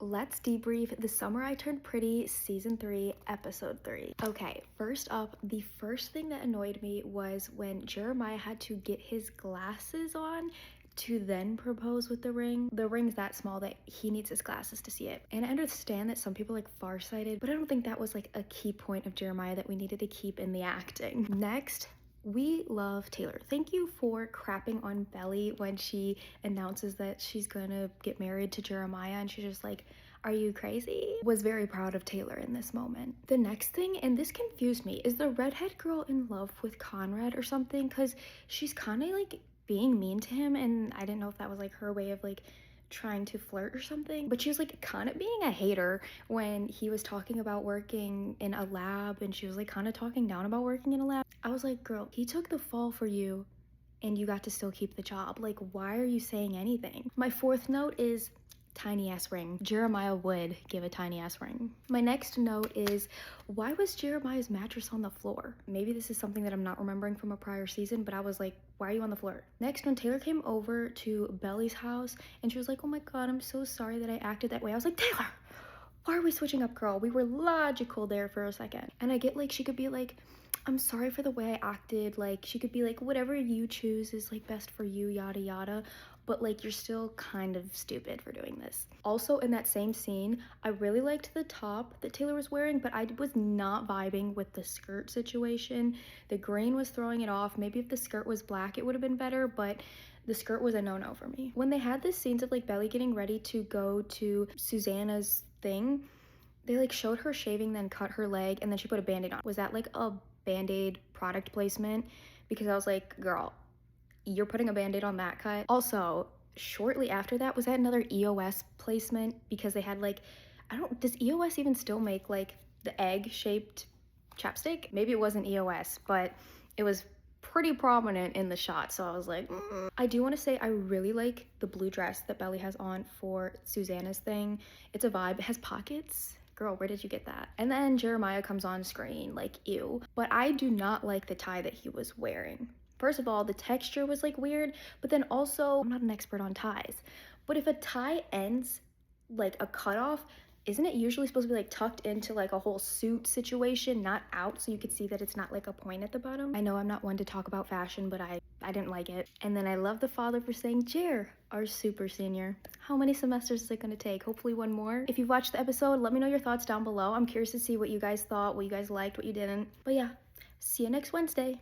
Let's debrief the summer I turned pretty, season 3, episode 3. Okay, first up, the first thing that annoyed me was when Jeremiah had to get his glasses on to then propose with the ring. The ring's that small that he needs his glasses to see it. And I understand that some people like farsighted, but I don't think that was like a key point of Jeremiah that we needed to keep in the acting. Next, we love Taylor. Thank you for crapping on Belly when she announces that she's gonna get married to Jeremiah and she's just like, are you crazy? Was very proud of Taylor in this moment. The next thing, and this confused me, is the redhead girl in love with Conrad or something? Because she's kind of like being mean to him, and I didn't know if that was like her way of like trying to flirt or something, but she was like kind of being a hater when he was talking about working in a lab, and she was like kind of talking down about working in a lab. I was like, girl, he took the fall for you and you got to still keep the job. Like, why are you saying anything? My fourth note is tiny ass ring. Jeremiah would give a tiny ass ring. My next note is, why was Jeremiah's mattress on the floor? Maybe this is something that I'm not remembering from a prior season, but I was like, why are you on the floor? Next, when Taylor came over to Belly's house and she was like, oh my god, I'm so sorry that I acted that way. I was like, Taylor, why are we switching up, girl? We were logical there for a second. And I get like she could be like, I'm sorry for the way I acted. Like, she could be like, whatever you choose is like best for you, yada yada. But like, you're still kind of stupid for doing this. Also, in that same scene, I really liked the top that Taylor was wearing, but I was not vibing with the skirt situation. The green was throwing it off. Maybe if the skirt was black, it would have been better, but the skirt was a no-no for me. When they had this scenes of like Belly getting ready to go to Susanna's thing, they like showed her shaving, then cut her leg, and then she put a band-aid on. Was that like a band-aid product placement? Because I was like, girl, you're putting a band-aid on that cut. Also, shortly after that, was that another EOS placement? Because they had like, I don't, does EOS even still make like the egg-shaped chapstick? Maybe it wasn't EOS, but it was pretty prominent in the shot, so I was like, I do want to say I really like the blue dress that Belly has on for Susanna's thing. It's a vibe. It has pockets. Girl, where did you get that? And then Jeremiah comes on screen, like, ew. But I do not like the tie that he was wearing. First of all, the texture was like weird, but then also, I'm not an expert on ties, but if a tie ends like a cutoff, isn't it usually supposed to be like tucked into like a whole suit situation, not out, so you could see that it's not like a point at the bottom? I know I'm not one to talk about fashion, but I didn't like it. And then I love the father for saying, Jer, our super senior. How many semesters is it gonna take? Hopefully one more. If you've watched the episode, let me know your thoughts down below. I'm curious to see what you guys thought, what you guys liked, what you didn't. But yeah, see you next Wednesday.